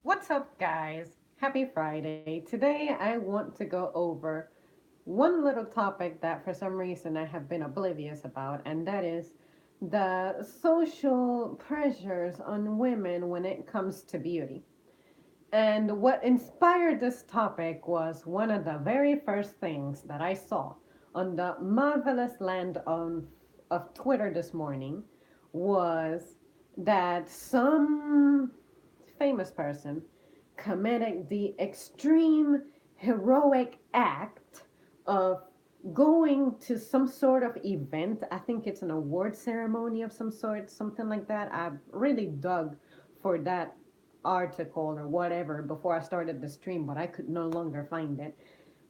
What's up, guys? Happy Friday. Today, I want to go over one little topic that for some reason I have been oblivious about, and that is the social pressures on women when it comes to beauty. And what inspired this topic was one of the very first things that I saw on the marvelous land of Twitter this morning was that some famous person committed the extreme heroic act of going to some sort of event. I think it's an award ceremony of some sort, something like that. I really dug for that article or whatever before I started the stream, but I could no longer find it.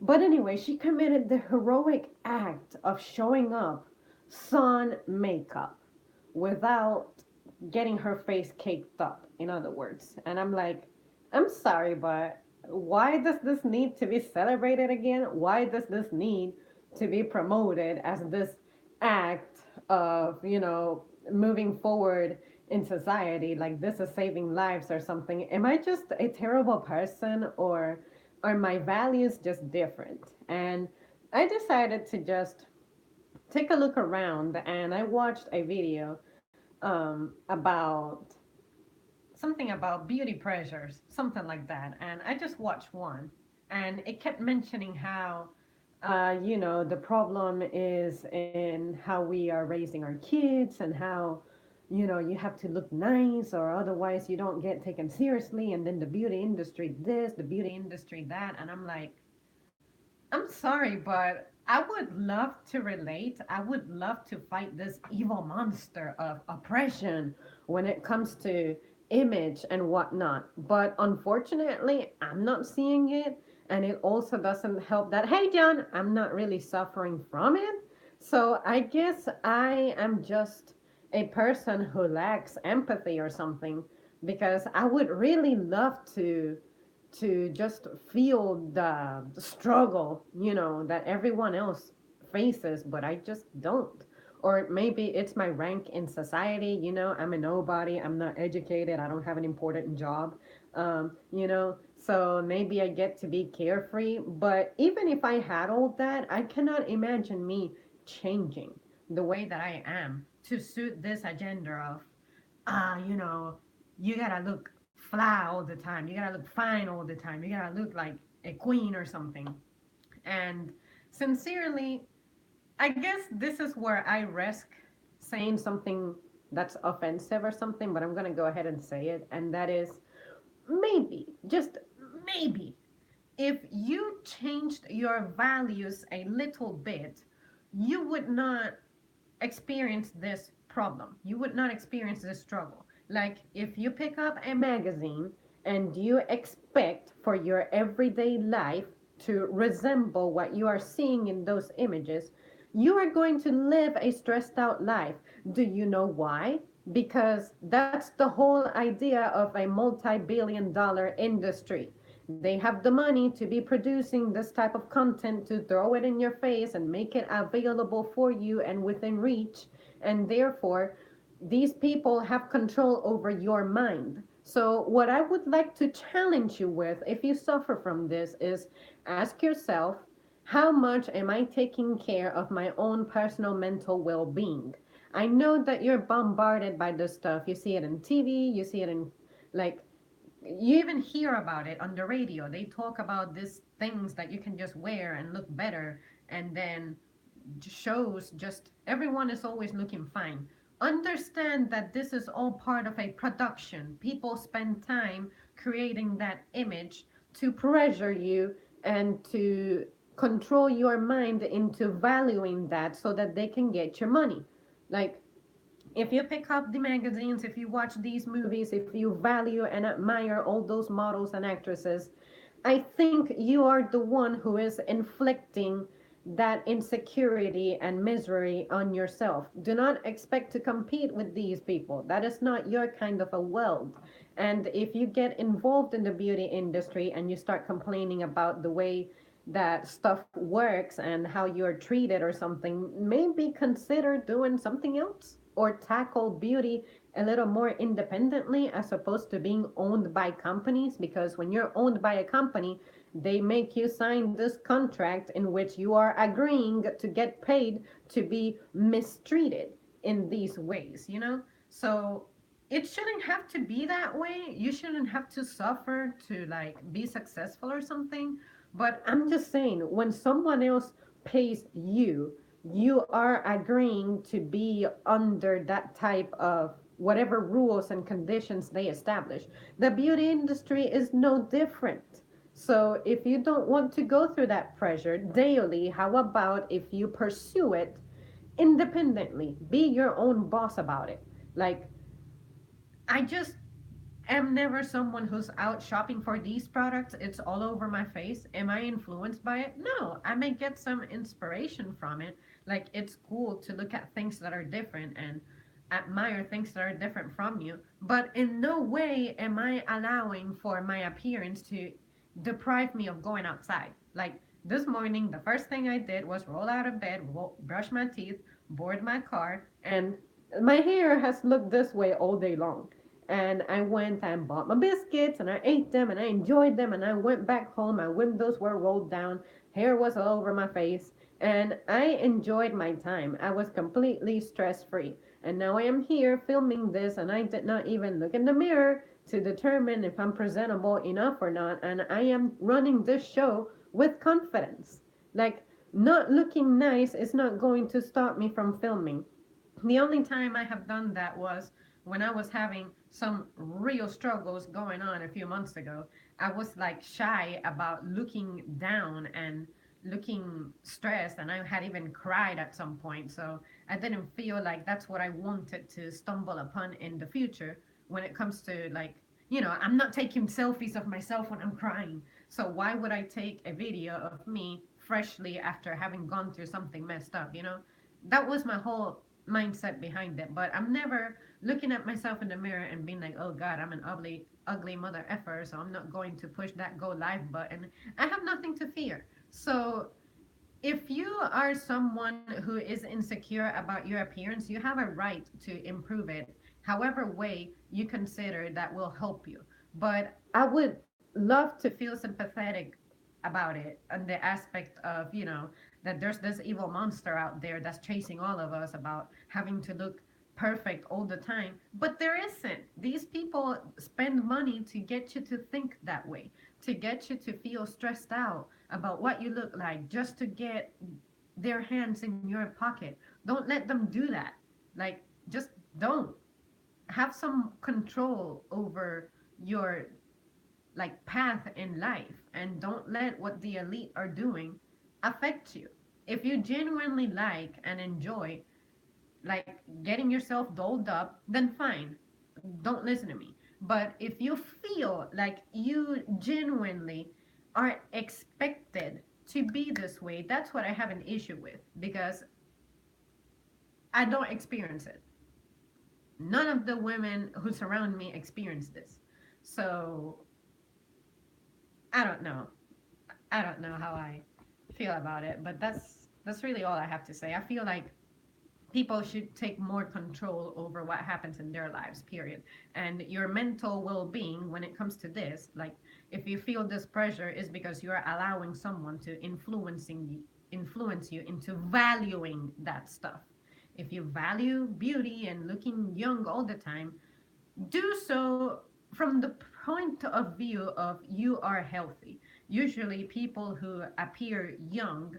But anyway, she committed the heroic act of showing up sun makeup without getting her face caked up, in other words. And I'm like, I'm sorry, but why does this need to be celebrated again? Why does this need to be promoted as this act of, moving forward in society? Like this is saving lives or something. Am I just a terrible person, or are my values just different? And I decided to just take a look around, and I watched a video about something about beauty pressures, something like that. And I just watched one, and it kept mentioning how, the problem is in how we are raising our kids, and how, you have to look nice or otherwise you don't get taken seriously. And then the beauty industry this, the beauty industry that. And I'm like, I'm sorry, but I would love to relate. I would love to fight this evil monster of oppression when it comes to image and whatnot. But unfortunately, I'm not seeing it. And it also doesn't help that, hey, John, I'm not really suffering from it. So I guess I am just a person who lacks empathy or something, because I would really love to just feel the struggle, that everyone else faces, but I just don't. Or maybe it's my rank in society, I'm a nobody, I'm not educated, I don't have an important job, so maybe I get to be carefree. But even if I had all that, I cannot imagine me changing the way that I am to suit this agenda of, ah, you gotta look fly all the time. You gotta look fine all the time. You gotta look like a queen or something. And sincerely, I guess this is where I risk saying something that's offensive or something, but I'm gonna go ahead and say it. And that is, maybe, just maybe, if you changed your values a little bit, you would not experience this problem. You would not experience this struggle. Like if you pick up a magazine and you expect for your everyday life to resemble what you are seeing in those images, you are going to live a stressed out life. Do you know why? Because that's the whole idea of a multi-billion-dollar industry. They have the money to be producing this type of content, to throw it in your face and make it available for you and within reach. And therefore, these people have control over your mind. So, what I would like to challenge you with, if you suffer from this, is ask yourself, how much am I taking care of my own personal mental well being? I know that you're bombarded by this stuff. You see it in TV, you see it in, like, you even hear about it on the radio. They talk about these things that you can just wear and look better, and then shows just everyone is always looking fine. Understand that this is all part of a production. People spend time creating that image to pressure you and to control your mind into valuing that so that they can get your money. Like, if you pick up the magazines, if you watch these movies, if you value and admire all those models and actresses, I think you are the one who is inflicting that insecurity and misery on yourself. Do not expect to compete with these people. That is not your kind of a world. And if you get involved in the beauty industry and you start complaining about the way that stuff works and how you're treated or something, maybe consider doing something else or tackle beauty a little more independently as opposed to being owned by companies. Because when you're owned by a company, they make you sign this contract in which you are agreeing to get paid to be mistreated in these ways, you know? So it shouldn't have to be that way. You shouldn't have to suffer to like be successful or something. But I'm just saying, when someone else pays you, you are agreeing to be under that type of whatever rules and conditions they establish. The beauty industry is no different. So if you don't want to go through that pressure daily, how about if you pursue it independently? Be your own boss about it. Like, I just am never someone who's out shopping for these products. It's all over my face. Am I influenced by it? No. I may get some inspiration from it. Like, it's cool to look at things that are different and admire things that are different from you. But in no way am I allowing for my appearance to deprive me of going outside. Like, this morning, the first thing I did was roll out of bed, brush my teeth, board my car, and my hair has looked this way all day long. And I went and bought my biscuits and I ate them and I enjoyed them. And I went back home. My windows were rolled down, hair was all over my face, and I enjoyed my time. I was completely stress free. And now I am here filming this, and I did not even look in the mirror to determine if I'm presentable enough or not. And I am running this show with confidence. Like, not looking nice is not going to stop me from filming. The only time I have done that was when I was having some real struggles going on a few months ago. I was like shy about looking down and looking stressed, and I had even cried at some point. So I didn't feel like that's what I wanted to stumble upon in the future when it comes to like, I'm not taking selfies of myself when I'm crying. So why would I take a video of me freshly after having gone through something messed up, That was my whole mindset behind it. But I'm never looking at myself in the mirror and being like, oh God, I'm an ugly mother effer, so I'm not going to push that go live button. I have nothing to fear. So if you are someone who is insecure about your appearance, you have a right to improve it however way you consider that will help you. But I would love to feel sympathetic about it and the aspect of, that there's this evil monster out there that's chasing all of us about having to look perfect all the time. But there isn't. These people spend money to get you to think that way, to get you to feel stressed out about what you look like just to get their hands in your pocket. Don't let them do that. Like, just don't. Have some control over your like path in life, and don't let what the elite are doing affect you. If you genuinely like and enjoy like getting yourself dolled up, then fine. Don't listen to me. But if you feel like you genuinely are expected to be this way, that's what I have an issue with, because I don't experience it. None of the women who surround me experience this. So I don't know. I don't know how I feel about it, but that's really all I have to say. I feel like people should take more control over what happens in their lives, period. And your mental well-being when it comes to this, like, if you feel this pressure, is because you're allowing someone to influence you into valuing that stuff. If you value beauty and looking young all the time, do so from the point of view of you are healthy. Usually people who appear young,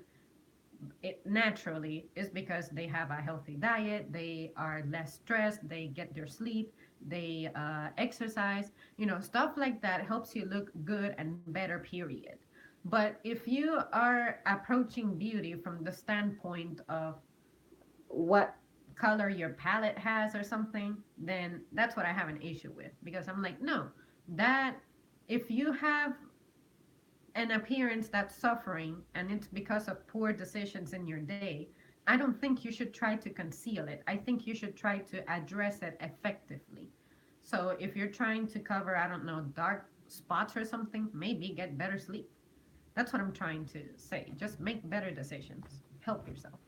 it naturally is because they have a healthy diet, they are less stressed, they get their sleep, they exercise, stuff like that helps you look good and better, period. But if you are approaching beauty from the standpoint of what color your palette has or something, then that's what I have an issue with, because I'm like, no, that if you have an appearance that's suffering and it's because of poor decisions in your day, I don't think you should try to conceal it. I think you should try to address it effectively. So if you're trying to cover, I don't know, dark spots or something, maybe get better sleep. That's what I'm trying to say. Just make better decisions. Help yourself.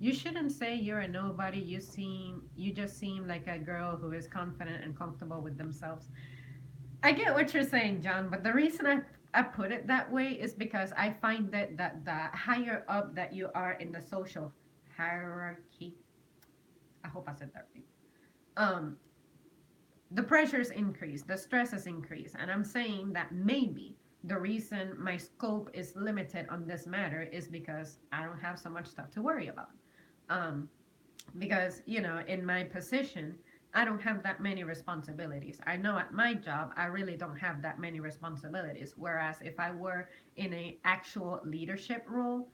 You shouldn't say you're a nobody. You just seem like a girl who is confident and comfortable with themselves. I get what you're saying, John, but the reason I put it that way is because I find that the higher up that you are in the social hierarchy, I hope I said that right. Um, the pressures increase, the stresses increase, and I'm saying that maybe the reason my scope is limited on this matter is because I don't have so much stuff to worry about. Um, because in my position I don't have that many responsibilities. I know at my job I really don't have that many responsibilities, whereas if I were in a actual leadership role,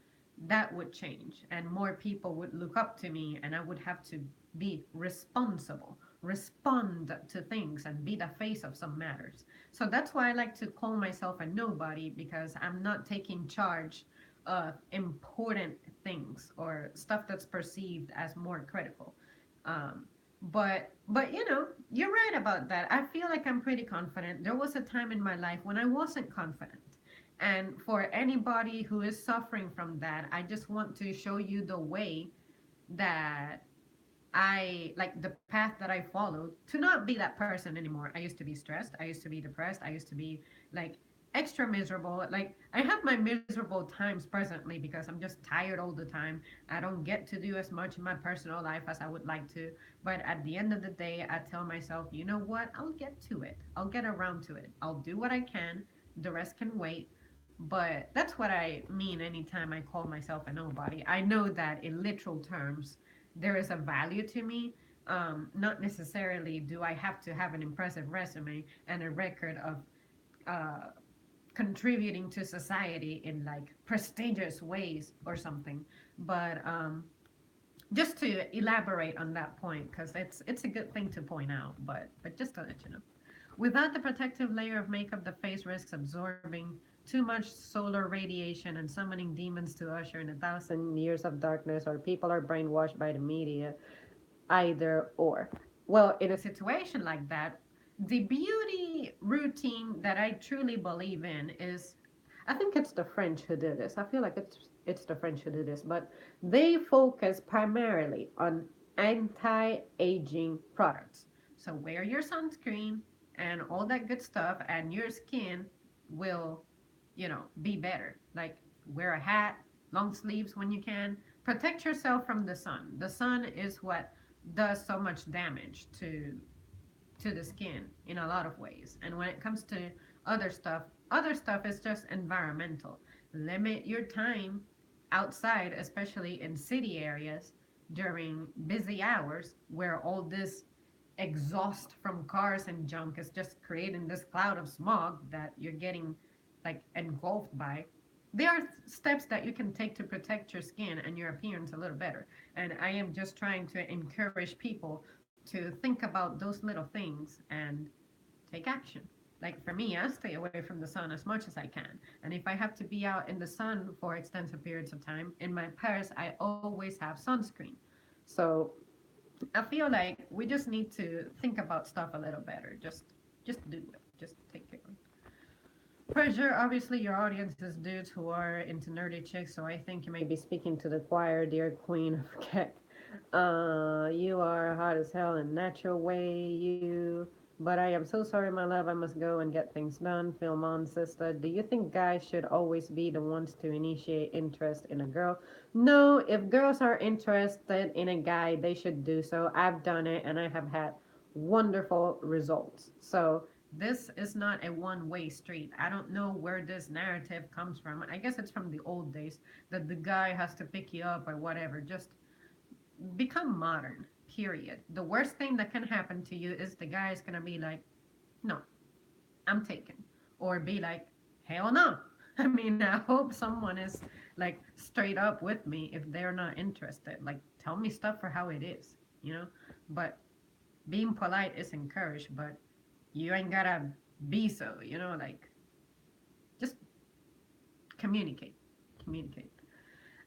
that would change and more people would look up to me and I would have to be responsible, respond to things and be the face of some matters. So that's why I like to call myself a nobody, because I'm not taking charge of important things or stuff that's perceived as more critical. Um, but you're right about that. I feel like I'm pretty confident. There was a time in my life when I wasn't confident. And for anybody who is suffering from that, I just want to show you the way that I like the path that I followed to not be that person anymore. I used to be stressed. I used to be depressed. I used to be like extra miserable. Like I have my miserable times presently because I'm just tired all the time. I don't get to do as much in my personal life as I would like to. But at the end of the day, I tell myself, you know what? I'll get to it. I'll get around to it. I'll do what I can. The rest can wait. But that's what I mean anytime I call myself a nobody. I know that in literal terms, there is a value to me. Not necessarily do I have to have an impressive resume and a record of uh, contributing to society in like prestigious ways or something. But just to elaborate on that point, because it's a good thing to point out. But just to let you know, without the protective layer of makeup, the face risks absorbing too much solar radiation and summoning demons to usher in 1,000 years of darkness, or people are brainwashed by the media, either or. Well, in a situation like that, the beauty routine that I truly believe in is, I think it's the French who did this. I feel like it's the French who did this, but they focus primarily on anti-aging products. So wear your sunscreen and all that good stuff, and your skin will, be better. Like wear a hat, long sleeves when you can. Protect yourself from the sun. The sun is what does so much damage to the skin in a lot of ways. And when it comes to other stuff is just environmental. Limit your time outside, especially in city areas during busy hours where all this exhaust from cars and junk is just creating this cloud of smog that you're getting like engulfed by. There are steps that you can take to protect your skin and your appearance a little better. And I am just trying to encourage people to think about those little things and take action. Like for me, I stay away from the sun as much as I can. And if I have to be out in the sun for extensive periods of time, in my purse, I always have sunscreen. So I feel like we just need to think about stuff a little better. Just do it. Just take care of it. Pressure, obviously, your audience is dudes who are into nerdy chicks, so I think you may be speaking to the choir, dear queen of Keck. You are hot as hell in natural way, you. But I am so sorry, my love. I must go and get things done. Film on, sister. Do you think guys should always be the ones to initiate interest in a girl? No, if girls are interested in a guy, they should do so. I've done it and I have had wonderful results. So this is not a one-way street. I don't know where this narrative comes from. I guess it's from the old days that the guy has to pick you up or whatever. Just become modern, period. The worst thing that can happen to you is the guy is going to be like, no, I'm taken. Or be like, hell no. I mean, I hope someone is like straight up with me if they're not interested. Like, tell me stuff for how it is, you know? But being polite is encouraged, but you ain't gotta be so, like, just communicate. Communicate.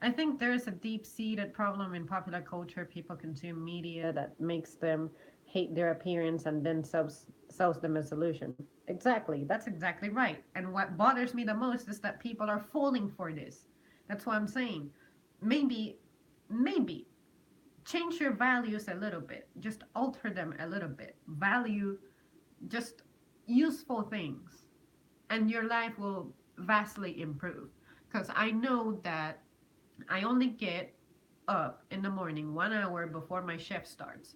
I think there's a deep seated problem in popular culture. People consume media that makes them hate their appearance and then sells them a solution. Exactly. That's exactly right. And what bothers me the most is that people are falling for this. That's what I'm saying. Maybe, maybe. change your values a little bit, just alter them a little bit, value just useful things, and your life will vastly improve. Because I know that I only get up in the morning 1 hour before my shift starts.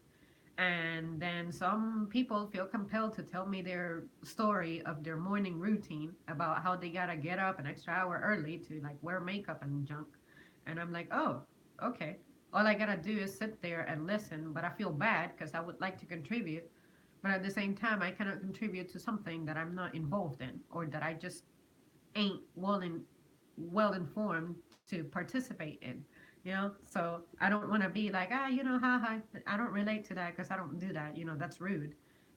And then some people feel compelled to tell me their story of their morning routine about how they gotta get up an extra hour early to like wear makeup and junk. And I'm like, oh, okay. All I gotta do is sit there and listen, but I feel bad because I would like to contribute. But at the same time, I cannot contribute to something that I'm not involved in or that I just ain't well informed to participate in. So I don't want to be like, haha, I don't relate to that because I don't do that. That's rude.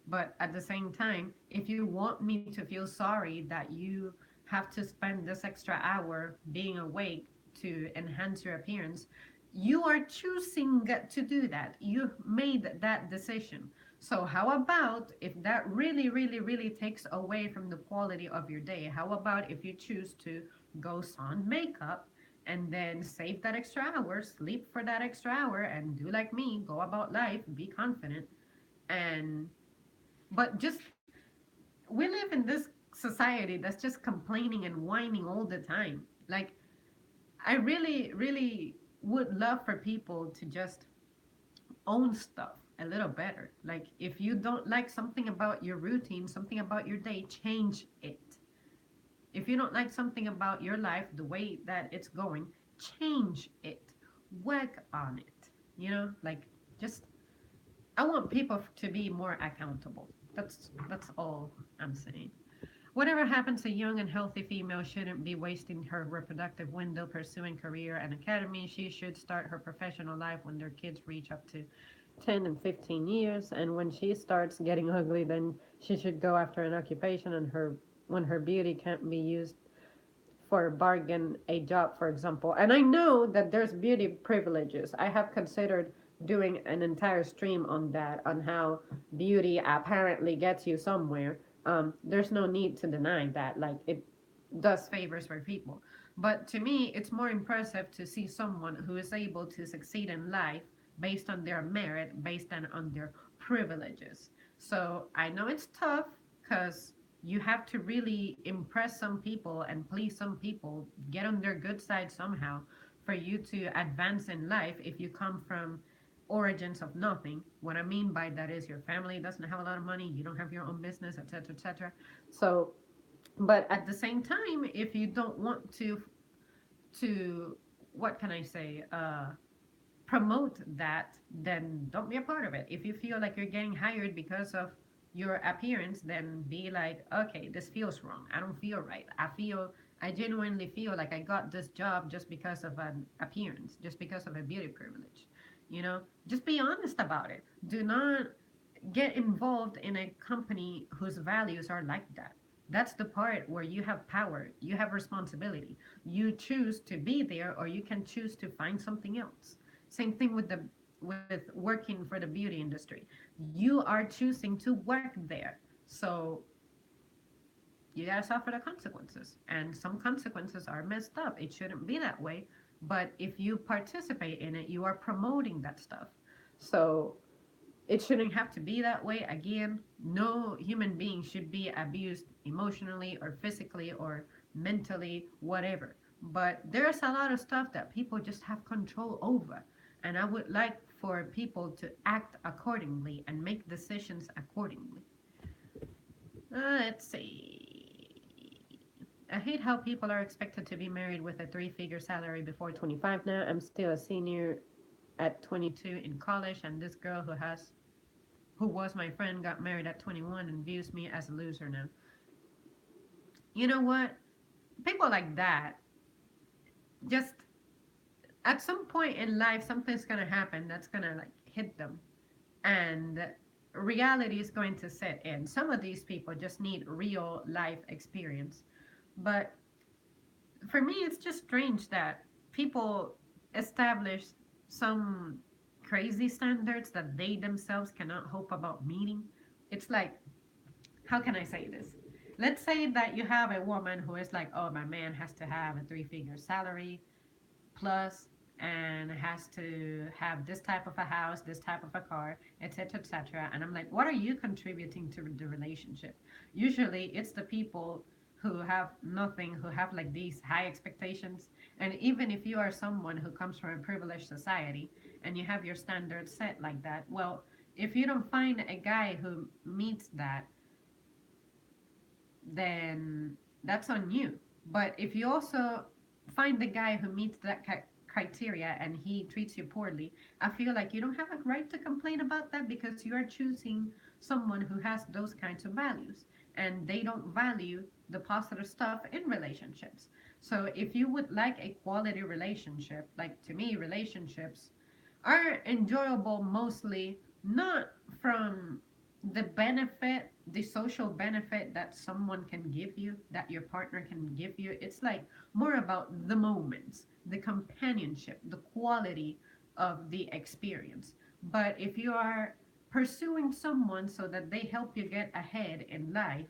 But at the same time, if you want me to feel sorry that you have to spend this extra hour being awake to enhance your appearance, you are choosing to do that. You made that decision. So how about if that really, really, really takes away from the quality of your day? How about if you choose to go sun makeup and then save that extra hour, sleep for that extra hour, and do like me, go about life, be confident, and but just we live in this society that's just complaining and whining all the time. Like I really, really would love for people to just own stuff a little better. Like if you don't like something about your routine, something about your day, change it. If you don't like something about your life, the way that it's going, change it. Work on it. Like just I want people to be more accountable. That's all I'm saying. Whatever happens, a young and healthy female shouldn't be wasting her reproductive window pursuing career and academy. She should start her professional life when their kids reach up to 10 and 15 years. And when she starts getting ugly, then she should go after an occupation and when her beauty can't be used for a bargain a job, for example. And I know that there's beauty privileges. I have considered doing an entire stream on that, on how beauty apparently gets you somewhere. There's no need to deny that. Like, it does favors for people. But to me, it's more impressive to see someone who is able to succeed in life based on their merit, based on their privileges. So I know it's tough because you have to really impress some people and please some people, get on their good side somehow for you to advance in life if you come from origins of nothing. What I mean by that is your family doesn't have a lot of money, you don't have your own business, etc., etc. So, but at the same time, if you don't want to what can I say? Promote that, then don't be a part of it. If you feel like you're getting hired because of your appearance, then be like, okay, this feels wrong. I don't feel right. I genuinely feel like I got this job just because of an appearance, just because of a beauty privilege. Just be honest about it. Do not get involved in a company whose values are like that. That's the part where you have power, you have responsibility. You choose to be there, or you can choose to find something else. Same thing with working for the beauty industry. You are choosing to work there, so you gotta suffer the consequences. And some consequences are messed up. It shouldn't be that way, but if you participate in it, you are promoting that stuff. So it shouldn't have to be that way. Again, no human being should be abused emotionally or physically or mentally, whatever. But there's a lot of stuff that people just have control over. And I would like for people to act accordingly and make decisions accordingly. Let's see. I hate how people are expected to be married with a three-figure salary before 25 now. I'm still a senior at 22 in college, and this girl who was my friend got married at 21 and views me as a loser now. You know what? People like that, just at some point in life, something's gonna happen that's gonna like hit them, and reality is going to set in. Some of these people just need real life experience, but for me, it's just strange that people establish some crazy standards that they themselves cannot hope about meeting. It's like, how can I say this? Let's say that you have a woman who is like, oh, my man has to have a three-figure salary plus and has to have this type of a house, this type of a car, etc., etc. And I'm like, what are you contributing to the relationship? Usually, it's the people who have nothing, who have like these high expectations. And even if you are someone who comes from a privileged society and you have your standards set like that, well, if you don't find a guy who meets that, then that's on you. But if you also find the guy who meets that criteria and he treats you poorly, I feel like you don't have a right to complain about that because you are choosing someone who has those kinds of values and they don't value the positive stuff in relationships. So if you would like a quality relationship, like to me, relationships are enjoyable mostly not from the benefit, the social benefit that someone can give you, that your partner can give you. It's like more about the moments, the companionship, the quality of the experience. But if you are pursuing someone so that they help you get ahead in life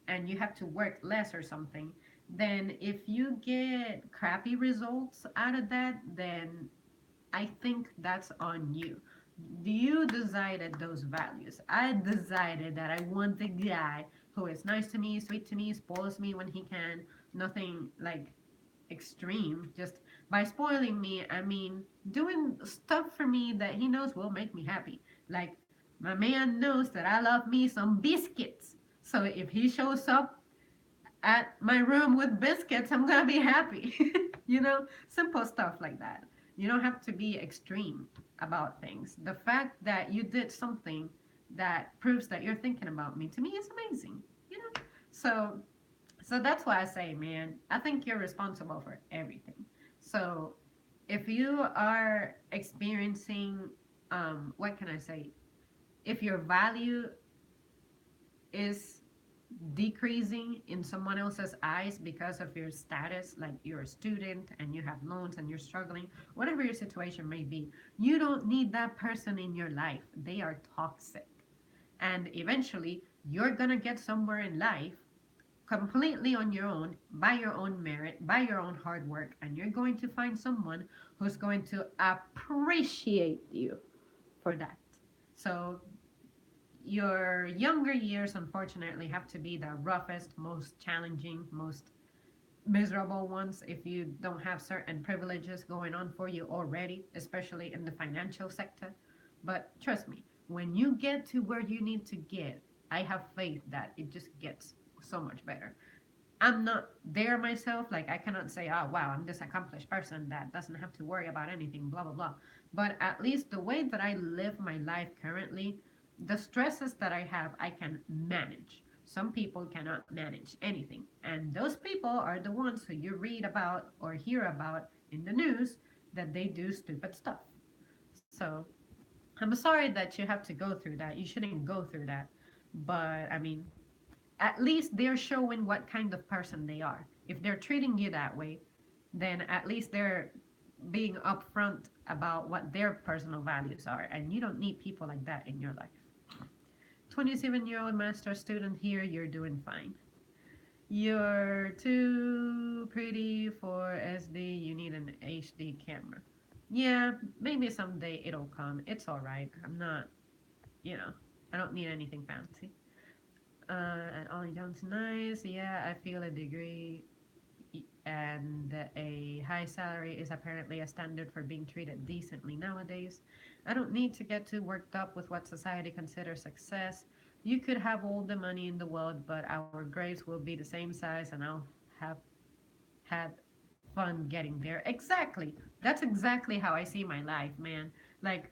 and you have to work less or something, then if you get crappy results out of that, then I think that's on you. You decided those values. I decided that I want the guy who is nice to me, sweet to me, spoils me when he can. Nothing like extreme. Just by spoiling me, I mean doing stuff for me that he knows will make me happy. Like my man knows that I love me some biscuits. So if he shows up at my room with biscuits, I'm gonna be happy. Simple stuff like that. You don't have to be extreme about things. The fact that you did something that proves that you're thinking about me, to me, is amazing. You know, so that's why I say, man, I think you're responsible for everything. So if you are experiencing, what can I say? If your value is decreasing in someone else's eyes because of your status, like you're a student and you have loans and you're struggling, whatever your situation may be, you don't need that person in your life. They are toxic. And eventually, you're gonna get somewhere in life completely on your own, by your own merit, by your own hard work, and you're going to find someone who's going to appreciate you for that. So your younger years, unfortunately, have to be the roughest, most challenging, most miserable ones if you don't have certain privileges going on for you already, especially in the financial sector. But trust me, when you get to where you need to get, I have faith that it just gets so much better. I'm not there myself. Like, I cannot say, oh, wow, I'm this accomplished person that doesn't have to worry about anything, blah, blah, blah. But at least the way that I live my life currently, the stresses that I have, I can manage. Some people cannot manage anything. And those people are the ones who you read about or hear about in the news that they do stupid stuff. So I'm sorry that you have to go through that. You shouldn't go through that. But I mean, at least they're showing what kind of person they are. If they're treating you that way, then at least they're being upfront about what their personal values are. And you don't need people like that in your life. 27-year-old master student here, you're doing fine. You're too pretty for SD, you need an HD camera. Yeah, maybe someday it'll come. It's alright. I'm not, you know, I don't need anything fancy. And Ollie Johnson, nice. Yeah, I feel a degree and a high salary is apparently a standard for being treated decently nowadays. I don't need to get too worked up with what society considers success. You could have all the money in the world, but our graves will be the same size, and I'll have had fun getting there. Exactly. That's exactly how I see my life, man. Like,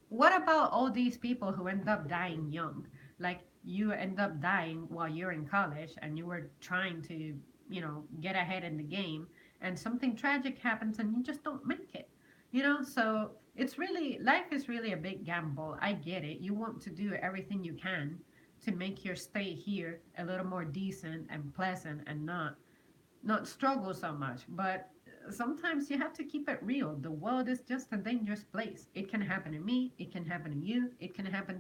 what about all these people who end up dying young? Like, you end up dying while you're in college and you were trying to, get ahead in the game, and something tragic happens and you just don't make it. So it's really, life is really a big gamble. I get it. You want to do everything you can to make your stay here a little more decent and pleasant and not struggle so much. But sometimes you have to keep it real. The world is just a dangerous place. It can happen to me, it can happen to you, it can happen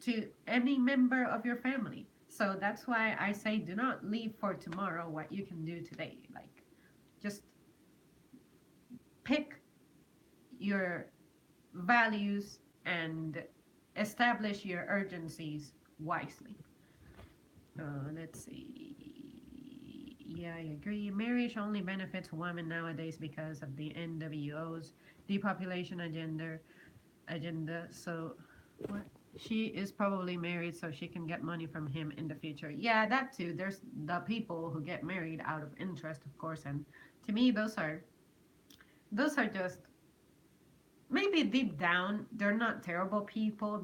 to any member of your family. So that's why I say do not leave for tomorrow what you can do today. Like, just pick your values and establish your urgencies wisely. Let's see. Yeah, I agree. Marriage only benefits women nowadays because of the NWO's depopulation agenda. So, what? She is probably married so she can get money from him in the future. Yeah, that too. There's the people who get married out of interest, of course, and to me, those are just maybe deep down they're not terrible people.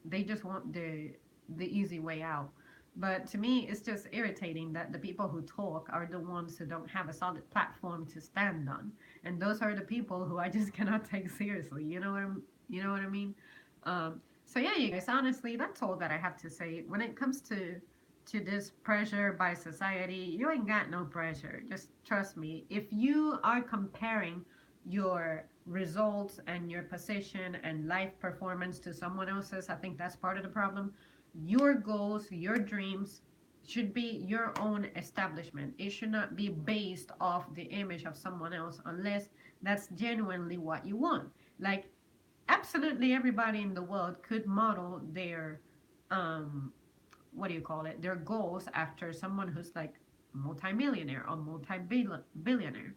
They just want the easy way out. But to me, it's just irritating that the people who talk are the ones who don't have a solid platform to stand on, and those are the people who I just cannot take seriously. You know what I mean? So yeah, you guys. Honestly, that's all that I have to say when it comes to this pressure by society. You ain't got no pressure. Just trust me. If you are comparing your results and your position and life performance to someone else's, I think that's part of the problem. Your goals, your dreams should be your own establishment. It should not be based off the image of someone else unless that's genuinely what you want. Like, absolutely everybody in the world could model their um what do you call it, their goals after someone who's like multimillionaire or multi-billionaire,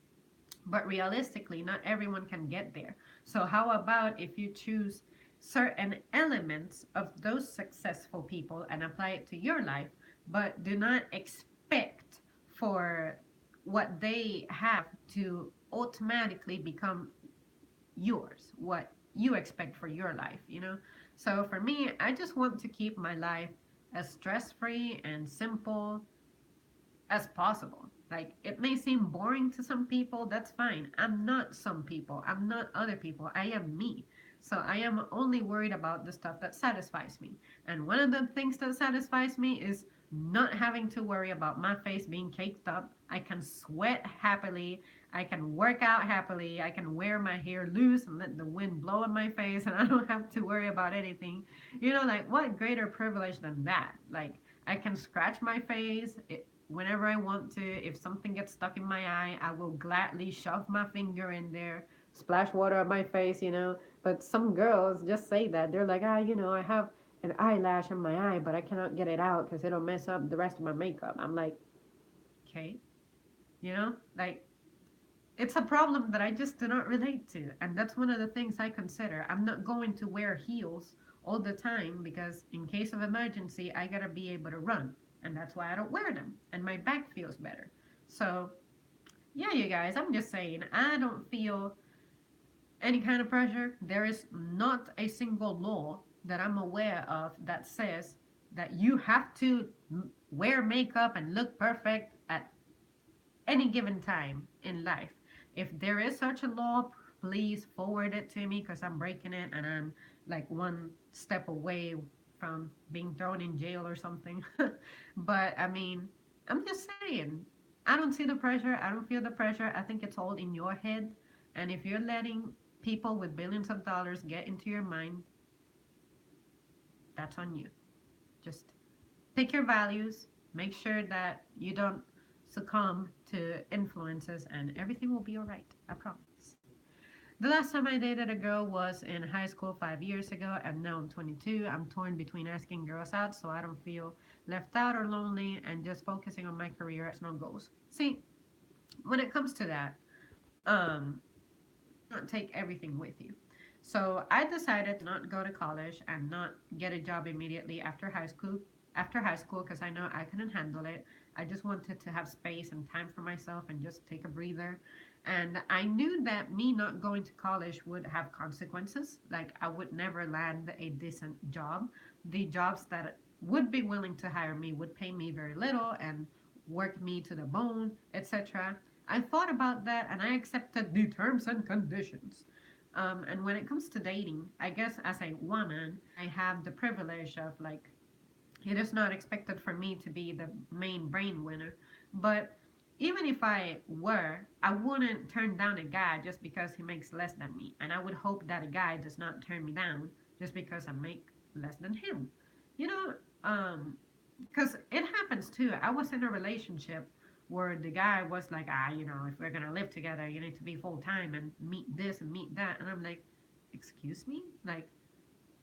but realistically not everyone can get there. So how about if you choose certain elements of those successful people and apply it to your life, but do not expect for what they have to automatically become yours, what you expect for your life. So for me, I just want to keep my life as stress free and simple as possible. Like, it may seem boring to some people, that's fine. I'm not some people, I'm not other people, I am me. So I am only worried about the stuff that satisfies me. And one of the things that satisfies me is not having to worry about my face being caked up. I can sweat happily. I can work out happily. I can wear my hair loose and let the wind blow in my face, and I don't have to worry about anything. Like, what greater privilege than that? Like, I can scratch my face whenever I want to. If something gets stuck in my eye, I will gladly shove my finger in there, splash water on my face. But some girls just say that. They're like, I have an eyelash in my eye, but I cannot get it out because it'll mess up the rest of my makeup. I'm like, okay, like, it's a problem that I just do not relate to. And that's one of the things I consider. I'm not going to wear heels all the time because, in case of emergency, I gotta be able to run. And that's why I don't wear them. And my back feels better. So, yeah, you guys, I'm just saying, I don't feel any kind of pressure. There is not a single law that I'm aware of that says that you have to wear makeup and look perfect at any given time in life. If there is such a law, please forward it to me because I'm breaking it and I'm like one step away from being thrown in jail or something. But I mean, I'm just saying, I don't see the pressure. I don't feel the pressure. I think it's all in your head. And if you're letting people with billions of dollars get into your mind, that's on you. Just pick your values, make sure that you don't succumb to influences, and everything will be all right. I promise. The last time I dated a girl was in high school 5 years ago, and now I'm 22. I'm torn between asking girls out so I don't feel left out or lonely and just focusing on my career and personal goals. See, when it comes to that, um, not take everything with you. So I decided to not go to college and not get a job immediately after high school. After high school, because I know I couldn't handle it. I just wanted to have space and time for myself and just take a breather. And I knew that me not going to college would have consequences. Like, I would never land a decent job. The jobs that would be willing to hire me would pay me very little and work me to the bone, etc. I thought about that and I accepted the terms and conditions. And when it comes to dating, I guess as a woman, I have the privilege of, like, it is not expected for me to be the main brain winner. But even if I were, I wouldn't turn down a guy just because he makes less than me. And I would hope that a guy does not turn me down just because I make less than him. You know, um, because it happens too. I was in a relationship where the guy was like, if we're gonna live together, you need to be full time and meet this and meet that. And I'm like, excuse me? Like,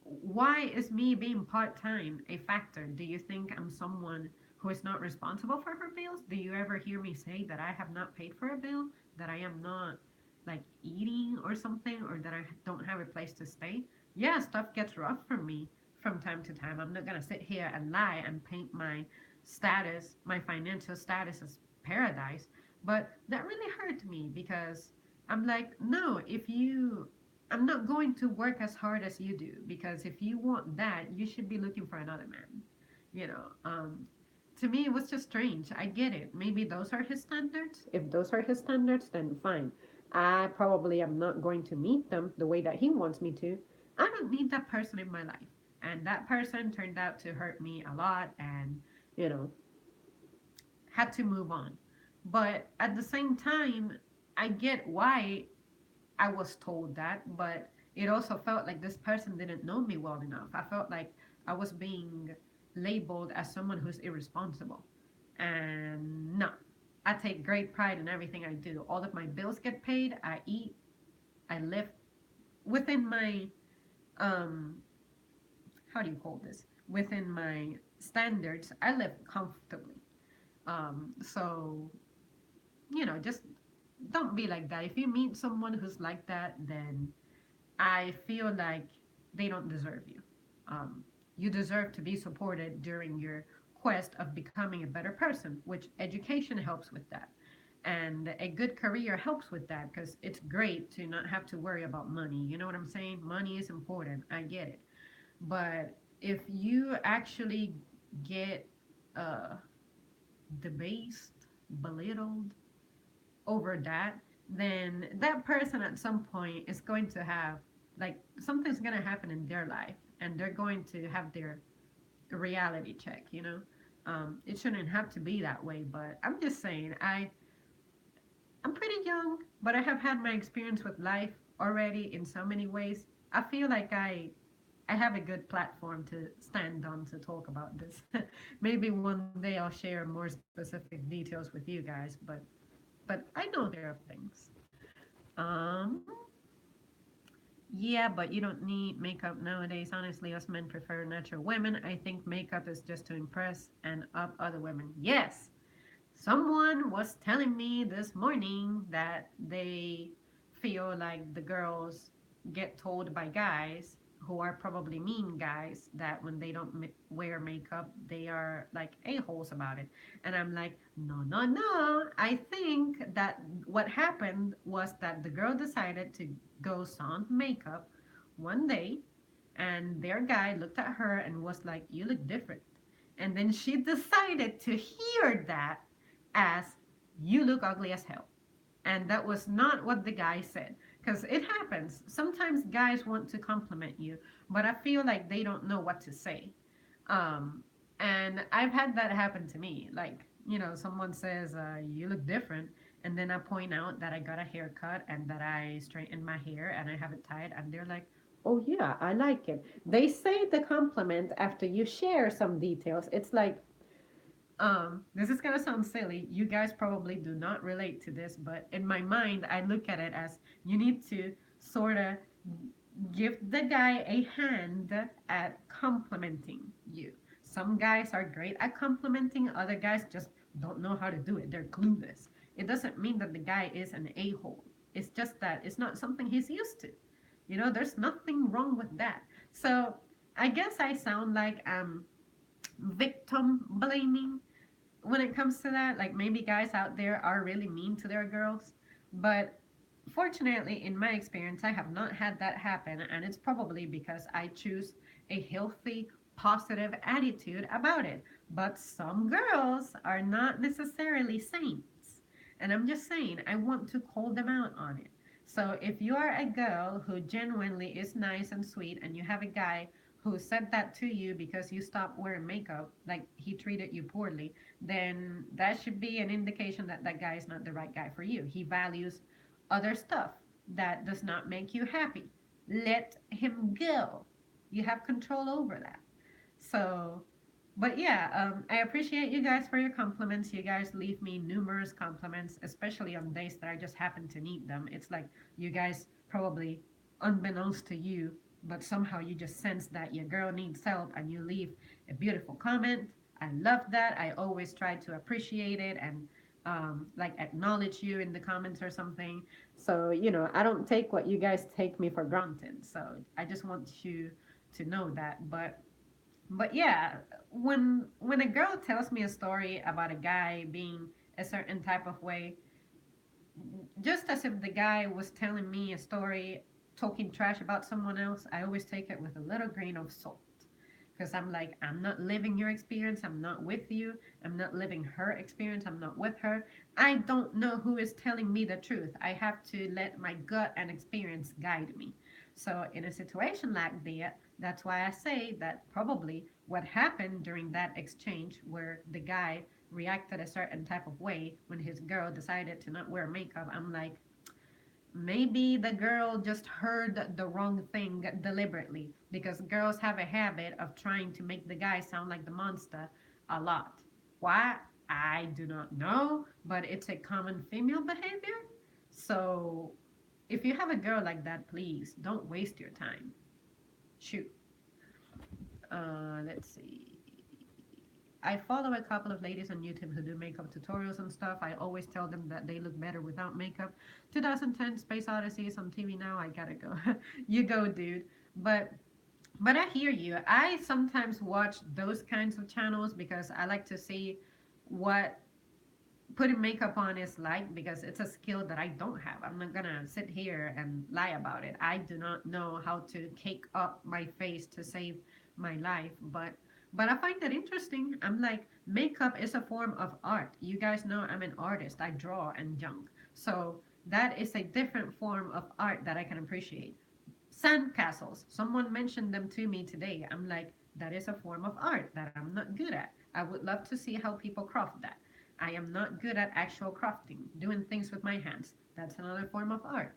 why is me being part time a factor? Do you think I'm someone who is not responsible for her bills? Do you ever hear me say that I have not paid for a bill? That I am not like eating or something, or that I don't have a place to stay? Yeah, stuff gets rough for me from time to time. I'm not gonna sit here and lie and paint my status, my financial status as paradise. But that really hurt me because I'm like, no, if you I'm not going to work as hard as you do because if you want that, you should be looking for another man. You know, to me, it was just strange. I get it. Maybe those are his standards. If those are his standards, then fine. I probably am not going to meet them the way that he wants me to. I don't need that person in my life. And that person turned out to hurt me a lot and, you know, had to move on. But at the same time, I get why I was told that, but it also felt like this person didn't know me well enough. I felt like I was being labeled as someone who's irresponsible. And no, I take great pride in everything I do. All of my bills get paid, I eat, I live within my, um, how do you call this? Within my standards, I live comfortably. So, just don't be like that. If you meet someone who's like that, then I feel like they don't deserve you. Um, you deserve to be supported during your quest of becoming a better person, which education helps with that. And a good career helps with that because it's great to not have to worry about money. You know what I'm saying? Money is important. I get it. But if you actually get uh, debased, belittled, over that, then that person at some point is going to have like something's going to happen in their life and they're going to have their reality check, you know? It shouldn't have to be that way, but I'm just saying, I'm pretty young, but I have had my experience with life already in so many ways. I feel like I have a good platform to stand on to talk about this. Maybe one day I'll share more specific details with you guys, but I know there are things. Um, yeah, but you don't need makeup nowadays. Honestly, us men prefer natural women. I think makeup is just to impress and up other women. Yes, someone was telling me this morning that they feel like the girls get told by guys who are probably mean guys that when they don't wear makeup, they are like a-holes about it. And I'm like, no, no, no. I think that what happened was that the girl decided to go sans makeup one day, and their guy looked at her and was like, you look different. And then she decided to hear that as, you look ugly as hell. And that was not what the guy said. Because it happens. Sometimes guys want to compliment you, but I feel like they don't know what to say. Um, and I've had that happen to me. Like, someone says, you look different. And then I point out that I got a haircut and that I straightened my hair and I have it tied. And they're like, oh, yeah, I like it. They say the compliment after you share some details. It's like, this is gonna sound silly. You guys probably do not relate to this, but in my mind, I look at it as you need to sort of give the guy a hand at complimenting you. Some guys are great at complimenting, other guys just don't know how to do it. They're clueless. It doesn't mean that the guy is an a hole, it's just that it's not something he's used to. There's nothing wrong with that. So I guess I sound like I'm victim blaming when it comes to that. Like maybe guys out there are really mean to their girls, but fortunately, in my experience, I have not had that happen, and it's probably because I choose a healthy, positive attitude about it. But some girls are not necessarily saints, and I'm just saying, I want to call them out on it. So if you are a girl who genuinely is nice and sweet, and you have a guy who said that to you because you stopped wearing makeup, like he treated you poorly, then that should be an indication that that guy is not the right guy for you. He values other stuff that does not make you happy. Let him go. You have control over that. So But yeah, I appreciate you guys for your compliments. You guys leave me numerous compliments, especially on days that I just happen to need them. It's like you guys probably, unbeknownst to you, but somehow you just sense that your girl needs help and you leave a beautiful comment. I love that. I always try to appreciate it and like acknowledge you in the comments or something. So, I don't take what you guys take me for granted. So I just want you to know that. But yeah, when a girl tells me a story about a guy being a certain type of way, just as if the guy was telling me a story talking trash about someone else, I always take it with a little grain of salt. Because I'm like, I'm not living your experience. I'm not with you. I'm not living her experience. I'm not with her. I don't know who is telling me the truth. I have to let my gut and experience guide me. So, in a situation like that, that's why I say that probably what happened during that exchange where the guy reacted a certain type of way when his girl decided to not wear makeup, I'm like, maybe the girl just heard the wrong thing deliberately because girls have a habit of trying to make the guy sound like the monster a lot. Why? I do not know, but it's a common female behavior. So if you have a girl like that, please don't waste your time. Shoot. Let's see. I follow a couple of ladies on YouTube who do makeup tutorials and stuff. I always tell them that they look better without makeup. 2010 Space Odyssey is on TV now. I gotta go. You go, dude. But but I hear you. I sometimes watch those kinds of channels because I like to see what putting makeup on is like because it's a skill that I don't have. I'm not gonna sit here and lie about it. I do not know how to cake up my face to save my life, but I find that interesting. I'm like, makeup is a form of art. You guys know I'm an artist. I draw and junk. So that is a different form of art that I can appreciate. Sandcastles. Someone mentioned them to me today. I'm like, that is a form of art that I'm not good at. I would love to see how people craft that. I am not good at actual crafting, doing things with my hands. That's another form of art.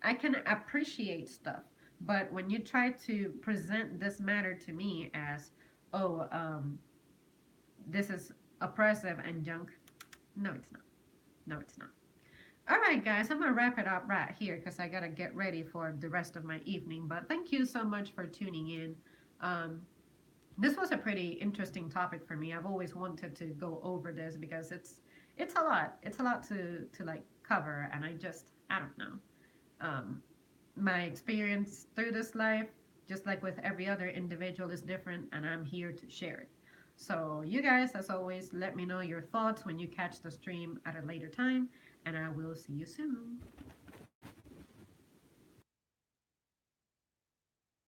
I can appreciate stuff, but when you try to present this matter to me as, oh, this is oppressive and junk, no, it's not. No, it's not. All right, guys, I'm going to wrap it up right here because I got to get ready for the rest of my evening. But thank you so much for tuning in. Um, this was a pretty interesting topic for me. I've always wanted to go over this because it's a lot. It's a lot to like cover, and I don't know. Um, my experience through this life, just like with every other individual, is different, and I'm here to share it. So, you guys, as always, let me know your thoughts when you catch the stream at a later time, and I will see you soon.